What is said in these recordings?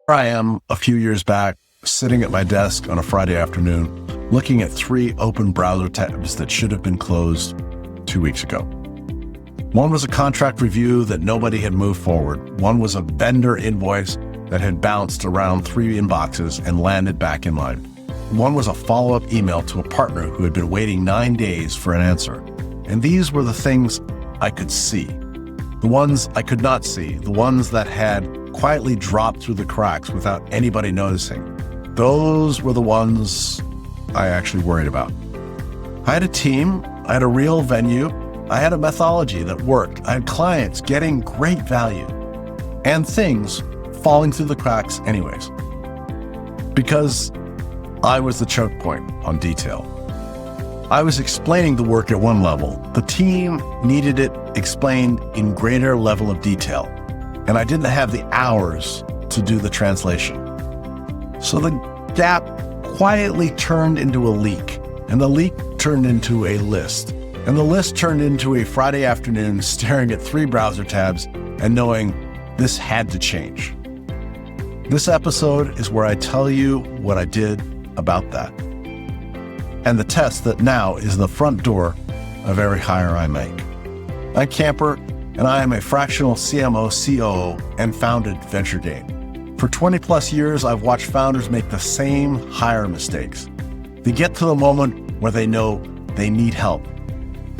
I am a few years back, sitting at my desk on a Friday afternoon, looking at 3 open browser tabs that should have been closed 2 weeks ago. One was a contract review that nobody had moved forward. One was a vendor invoice that had bounced around 3 inboxes and landed back in line. One was a follow-up email to a partner who had been waiting 9 days for an answer. And these were the things I could see. The ones I could not see, the ones that had quietly dropped through the cracks without anybody noticing. Those were the ones I actually worried about. I had a team, I had a real venue, I had a methodology that worked, I had clients getting great value, and things falling through the cracks anyways. Because I was the choke point on detail. I was explaining the work at one level. The team needed it explained in greater level of detail, and I didn't have the hours to do the translation. So the gap quietly turned into a leak, and the leak turned into a list, and the list turned into a Friday afternoon staring at 3 browser tabs and knowing this had to change. This episode is where I tell you what I did about that, and the test that now is the front door of every hire I make. I'm Camper, and I am a fractional CMO, COO, and founded VentureGain. For 20 plus years, I've watched founders make the same hire mistakes. They get to the moment where they know they need help.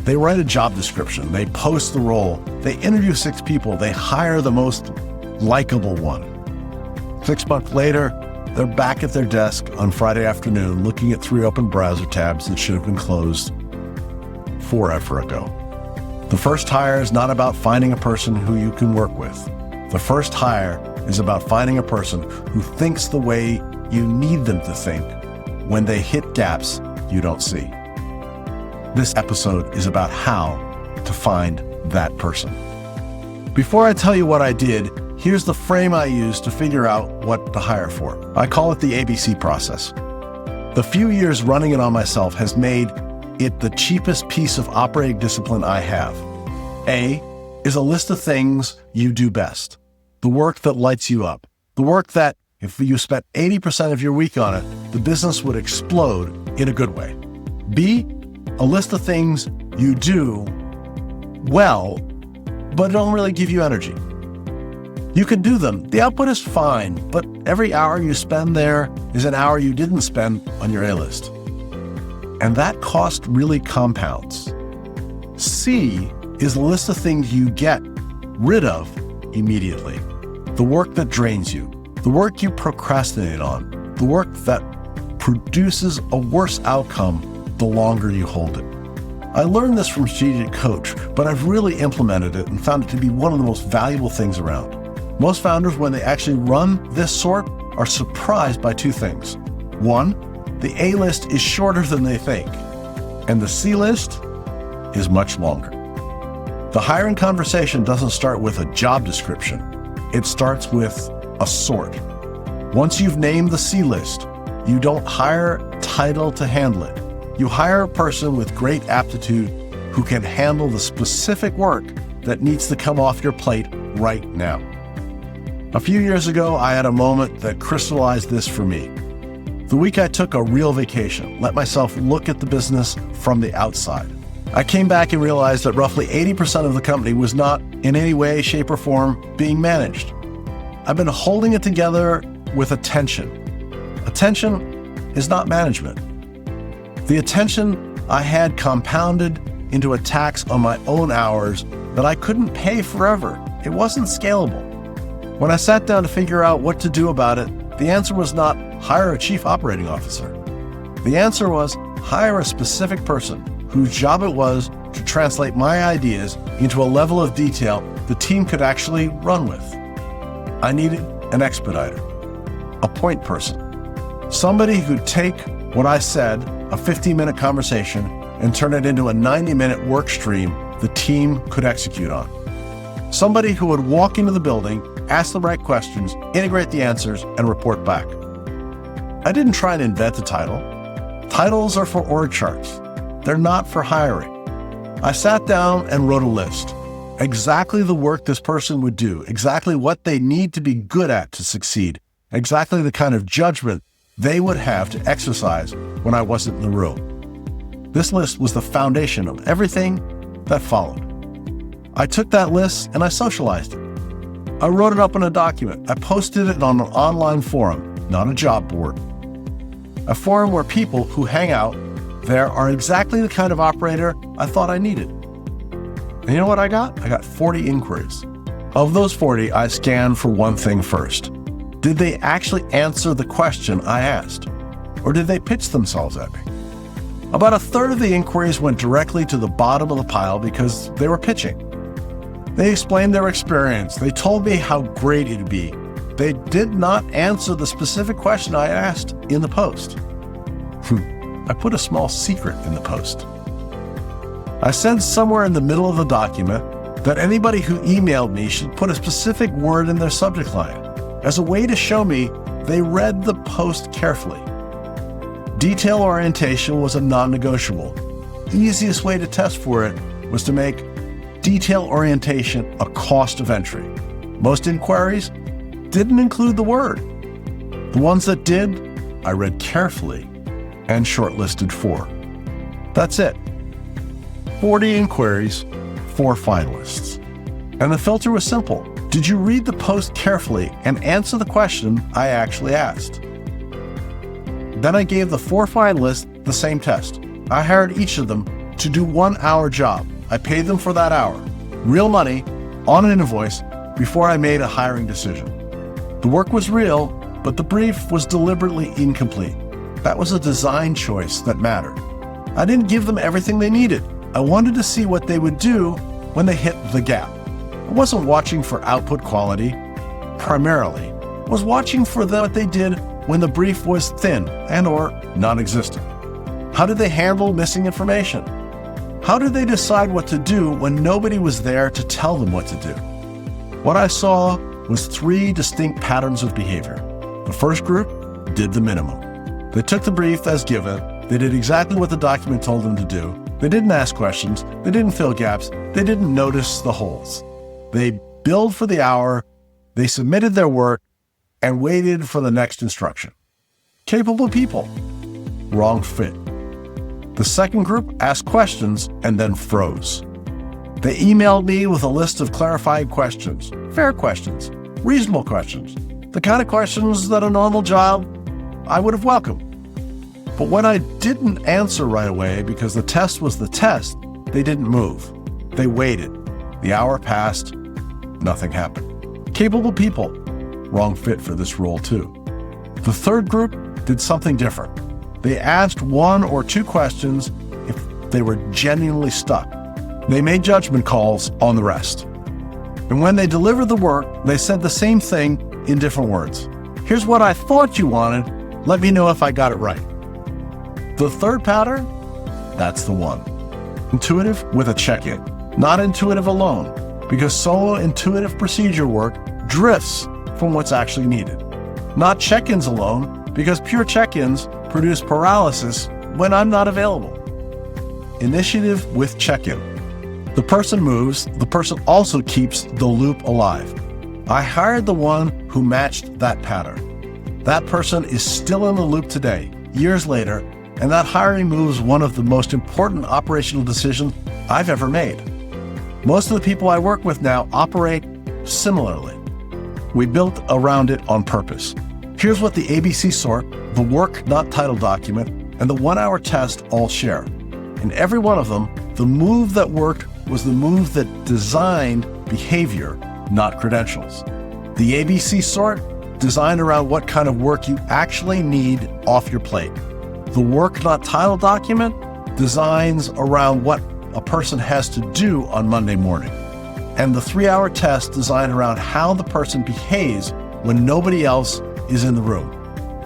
They write a job description, they post the role, they interview 6 people, they hire the most likable one. 6 months later, they're back at their desk on Friday afternoon looking at 3 open browser tabs that should have been closed forever ago. The first hire is not about finding a person who you can work with. The first hire is about finding a person who thinks the way you need them to think when they hit gaps you don't see. This episode is about how to find that person. Before I tell you what I did, here's the frame I used to figure out what to hire for. I call it the ABC process. The few years running it on myself has made it the cheapest piece of operating discipline I have. A is a list of things you do best. The work that lights you up. The work that, if you spent 80% of your week on it, the business would explode in a good way. B, a list of things you do well, but don't really give you energy. You can do them. The output is fine, but every hour you spend there is an hour you didn't spend on your A-list. And that cost really compounds. C is a list of things you get rid of immediately. The work that drains you, the work you procrastinate on, the work that produces a worse outcome the longer you hold it. I learned this from Strategic Coach, but I've really implemented it and found it to be one of the most valuable things around. Most founders, when they actually run this sort, are surprised by 2 things. 1, the A list is shorter than they think, and the C list is much longer. The hiring conversation doesn't start with a job description. It starts with a sort. Once you've named the C list, you don't hire title to handle it. You hire a person with great aptitude who can handle the specific work that needs to come off your plate right now. A few years ago, I had a moment that crystallized this for me. The week I took a real vacation, let myself look at the business from the outside. I came back and realized that roughly 80% of the company was not in any way, shape, or form being managed. I've been holding it together with attention. Attention is not management. The attention I had compounded into a tax on my own hours that I couldn't pay forever. It wasn't scalable. When I sat down to figure out what to do about it, the answer was not hire a chief operating officer. The answer was hire a specific person whose job it was to translate my ideas into a level of detail the team could actually run with. I needed an expediter, a point person, somebody who could take what I said, a 15-minute conversation, and turn it into a 90-minute work stream the team could execute on. Somebody who would walk into the building, ask the right questions, integrate the answers, and report back. I didn't try and invent a title. Titles are for org charts. They're not for hiring. I sat down and wrote a list. Exactly the work this person would do, exactly what they need to be good at to succeed, exactly the kind of judgment they would have to exercise when I wasn't in the room. This list was the foundation of everything that followed. I took that list and I socialized it. I wrote it up in a document. I posted it on an online forum, not a job board. A forum where people who hang out there are exactly the kind of operator I thought I needed. And you know what I got? I got 40 inquiries. Of those 40, I scanned for one thing first. Did they actually answer the question I asked? Or did they pitch themselves at me? About a third of the inquiries went directly to the bottom of the pile because they were pitching. They explained their experience. They told me how great it'd be. They did not answer the specific question I asked in the post. I put a small secret in the post. I said somewhere in the middle of the document that anybody who emailed me should put a specific word in their subject line as a way to show me they read the post carefully. Detail orientation was a non-negotiable. The easiest way to test for it was to make detail orientation a cost of entry. Most inquiries didn't include the word. The ones that did, I read carefully and shortlisted 4. That's it. 40 inquiries, 4 finalists. And the filter was simple. Did you read the post carefully and answer the question I actually asked? Then I gave the 4 finalists the same test. I hired each of them to do 1-hour job. I paid them for that hour, real money, on an invoice, before I made a hiring decision. The work was real, but the brief was deliberately incomplete. That was a design choice that mattered. I didn't give them everything they needed. I wanted to see what they would do when they hit the gap. I wasn't watching for output quality, primarily. I was watching for what they did when the brief was thin and/or non-existent. How did they handle missing information? How did they decide what to do when nobody was there to tell them what to do? What I saw was 3 distinct patterns of behavior. The first group did the minimum. They took the brief as given. They did exactly what the document told them to do. They didn't ask questions. They didn't fill gaps. They didn't notice the holes. They billed for the hour. They submitted their work and waited for the next instruction. Capable people. Wrong fit. The second group asked questions and then froze. They emailed me with a list of clarifying questions, fair questions, reasonable questions, the kind of questions that a normal job I would have welcomed. But when I didn't answer right away because the test was the test, they didn't move. They waited. The hour passed. Nothing happened. Capable people. Wrong fit for this role too. The third group did something different. They asked 1 or 2 questions if they were genuinely stuck. They made judgment calls on the rest. And when they delivered the work, they said the same thing in different words. Here's what I thought you wanted. Let me know if I got it right. The third pattern, that's the one. Intuitive with a check-in. Not intuitive alone, because solo intuitive procedure work drifts from what's actually needed. Not check-ins alone, because pure check-ins produce paralysis when I'm not available. Initiative with check-in. The person moves, the person also keeps the loop alive. I hired the one who matched that pattern. That person is still in the loop today, years later, and that hiring move is one of the most important operational decisions I've ever made. Most of the people I work with now operate similarly. We built around it on purpose. Here's what the ABC sort, the work not title document, and the 1-hour test all share. In every one of them, the move that worked was the move that designed behavior, not credentials. The ABC sort designed around what kind of work you actually need off your plate. The work not title document designs around what a person has to do on Monday morning. And the 3-hour test designed around how the person behaves when nobody else is in the room.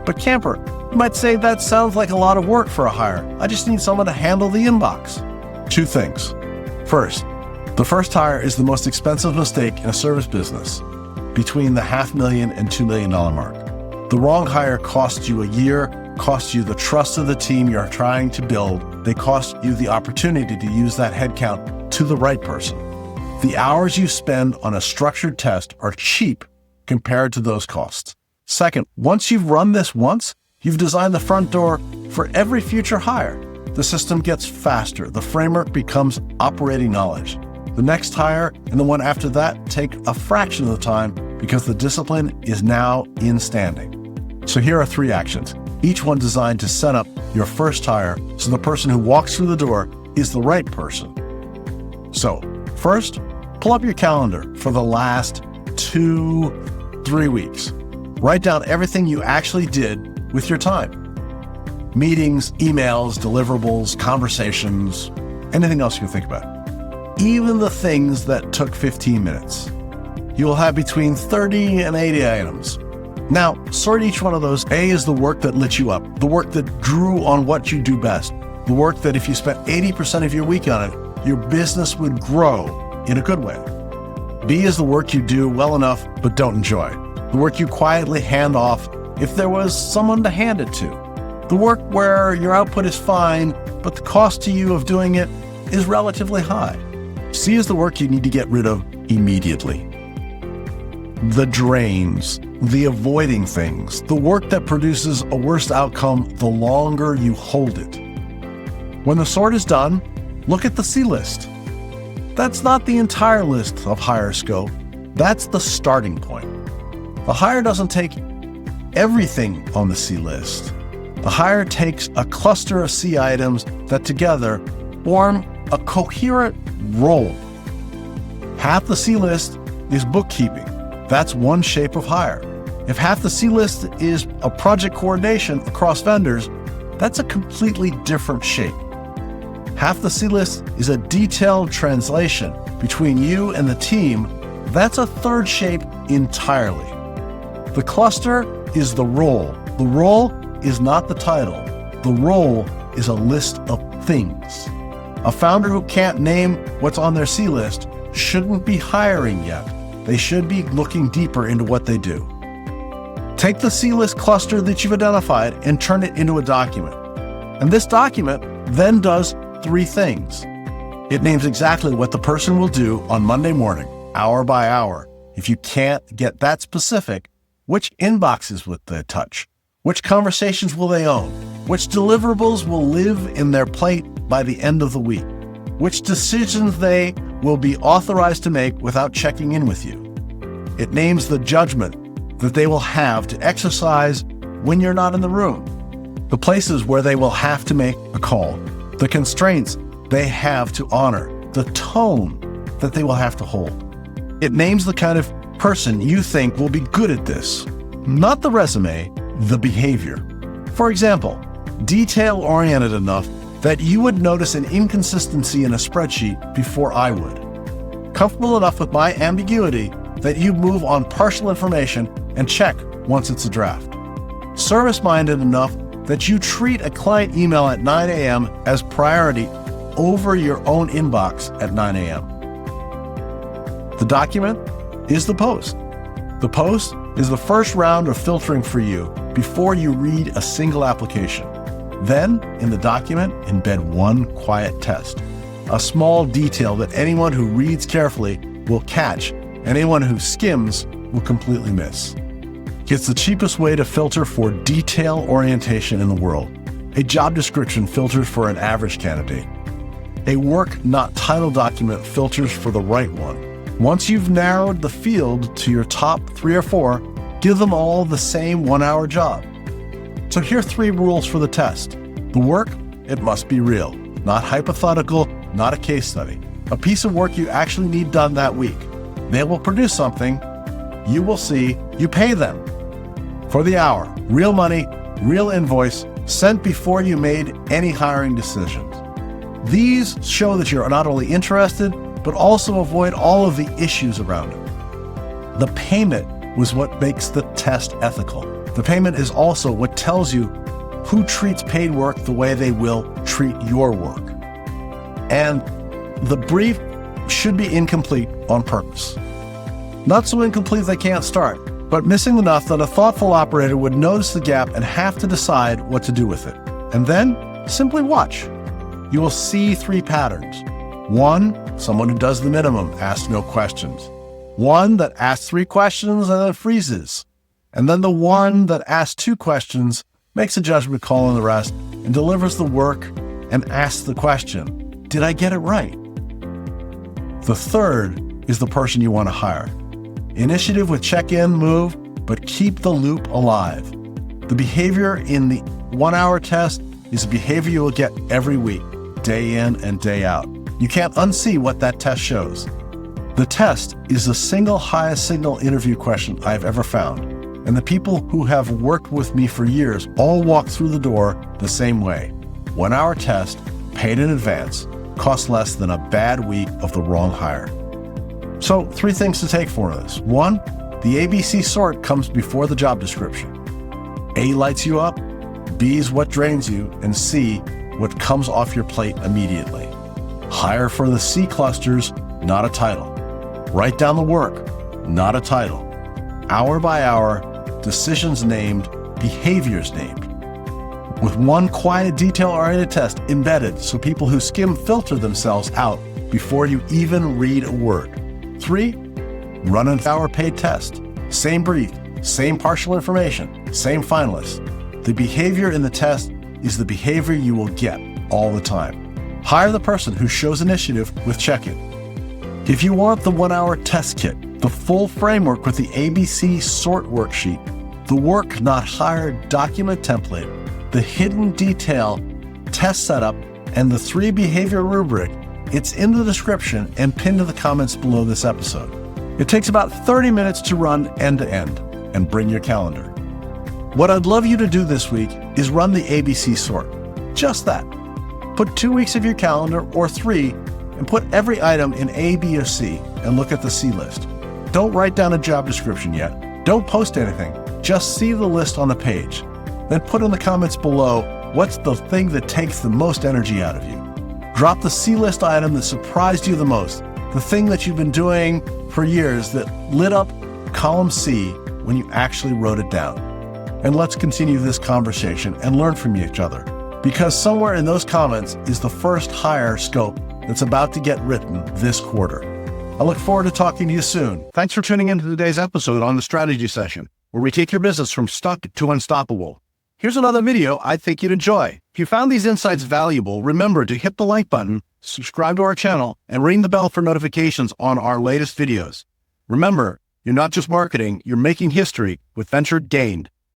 But Camper, you might say that sounds like a lot of work for a hire. I just need someone to handle the inbox. 2 things. First, the first hire is the most expensive mistake in a service business, between the $500,000 and $2 million mark. The wrong hire costs you a year, costs you the trust of the team you're trying to build. They cost you the opportunity to use that headcount to the right person. The hours you spend on a structured test are cheap compared to those costs. Second, once you've run this once, you've designed the front door for every future hire. The system gets faster. The framework becomes operating knowledge. The next hire and the one after that take a fraction of the time because the discipline is now in standing. So here are 3 actions, each one designed to set up your first hire so the person who walks through the door is the right person. So first, pull up your calendar for the last 2-3 weeks. Write down everything you actually did with your time. Meetings, emails, deliverables, conversations, anything else you can think about. Even the things that took 15 minutes. You will have between 30 and 80 items. Now, sort each one of those. A is the work that lit you up, the work that drew on what you do best, the work that if you spent 80% of your week on it, your business would grow in a good way. B is the work you do well enough but don't enjoy, the work you quietly hand off if there was someone to hand it to, the work where your output is fine but the cost to you of doing it is relatively high. C is the work you need to get rid of immediately. The drains, the avoiding things, the work that produces a worse outcome the longer you hold it. When the sort is done, look at the C list. That's not the entire list of hire scope. That's the starting point. The hire doesn't take everything on the C list. The hire takes a cluster of C items that together form a coherent role. Half the C list is bookkeeping. That's one shape of hire. If half the C list is a project coordination across vendors, that's a completely different shape. Half the C list is a detailed translation between you and the team. That's a third shape entirely. The cluster is the role. The role is not the title. The role is a list of things. A founder who can't name what's on their C list shouldn't be hiring yet. They should be looking deeper into what they do. Take the C list cluster that you've identified and turn it into a document. And this document then does 3 things. It names exactly what the person will do on Monday morning, hour by hour. If you can't get that specific, which inboxes will they touch? Which conversations will they own? Which deliverables will live in their plate by the end of the week? Which decisions they will be authorized to make without checking in with you? It names the judgment that they will have to exercise when you're not in the room, the places where they will have to make a call, the constraints they have to honor, the tone that they will have to hold. It names the kind of person you think will be good at this, not the resume, the behavior. For example, detail-oriented enough that you would notice an inconsistency in a spreadsheet before I would. Comfortable enough with my ambiguity that you move on partial information and check once it's a draft. Service-minded enough that you treat a client email at 9 a.m. as priority over your own inbox at 9 a.m. The document is the post. The post is the first round of filtering for you before you read a single application. Then, in the document, embed one quiet test, a small detail that anyone who reads carefully will catch, and anyone who skims will completely miss. It's the cheapest way to filter for detail orientation in the world. A job description filters for an average candidate. A work not title document filters for the right one. Once you've narrowed the field to your top 3 or 4, give them all the same 1-hour job. So here are 3 rules for the test. The work, it must be real, not hypothetical, not a case study. A piece of work you actually need done that week. They will produce something. You will see. You pay them for the hour. Real money, real invoice, sent before you made any hiring decisions. These show that you're not only interested, but also avoid all of the issues around it. The payment was what makes the test ethical. The payment is also what tells you who treats paid work the way they will treat your work. And the brief should be incomplete on purpose. Not so incomplete they can't start, but missing enough that a thoughtful operator would notice the gap and have to decide what to do with it. And then simply watch. You will see 3 patterns. 1, someone who does the minimum, asks no questions. 1 that asks 3 questions and then freezes. And then the one that asks 2 questions, makes a judgment call on the rest, and delivers the work and asks the question, did I get it right? The third is the person you want to hire. Initiative with check-in, move, but keep the loop alive. The behavior in the 1-hour test is a behavior you will get every week, day in and day out. You can't unsee what that test shows. The test is the single highest signal interview question I've ever found, and the people who have worked with me for years all walk through the door the same way. 1-hour test, paid in advance, costs less than a bad week of the wrong hire. So 3 things to take for this. 1, the ABC sort comes before the job description. A lights you up, B is what drains you, and C, what comes off your plate immediately. Hire for the C clusters, not a title. Write down the work, not a title. Hour by hour, decisions named, behaviors named. With 1 quiet, detail-oriented test embedded so people who skim filter themselves out before you even read a word. 3, run an hour paid test. Same brief, same partial information, same finalists. The behavior in the test is the behavior you will get all the time. Hire the person who shows initiative with check-in. If you want the 1-hour test kit, the full framework with the ABC sort worksheet, the work not hired document template, the hidden detail test setup, and the 3 behavior rubric, it's in the description and pinned to the comments below this episode. It takes about 30 minutes to run end to end, and bring your calendar. What I'd love you to do this week is run the ABC sort. Just that. Put 2 weeks of your calendar, or 3, and put every item in A, B, or C, and look at the C list. Don't write down a job description yet. Don't post anything. Just see the list on the page. Then put in the comments below, what's the thing that takes the most energy out of you? Drop the C list item that surprised you the most, the thing that you've been doing for years that lit up column C when you actually wrote it down. And let's continue this conversation and learn from each other, because somewhere in those comments is the first hire scope that's about to get written this quarter. I look forward to talking to you soon. Thanks for tuning into today's episode on the Strategy Session, where we take your business from stuck to unstoppable. Here's another video I think you'd enjoy. If you found these insights valuable, remember to hit the like button, subscribe to our channel, and ring the bell for notifications on our latest videos. Remember, you're not just marketing, you're making history with Venture Gained.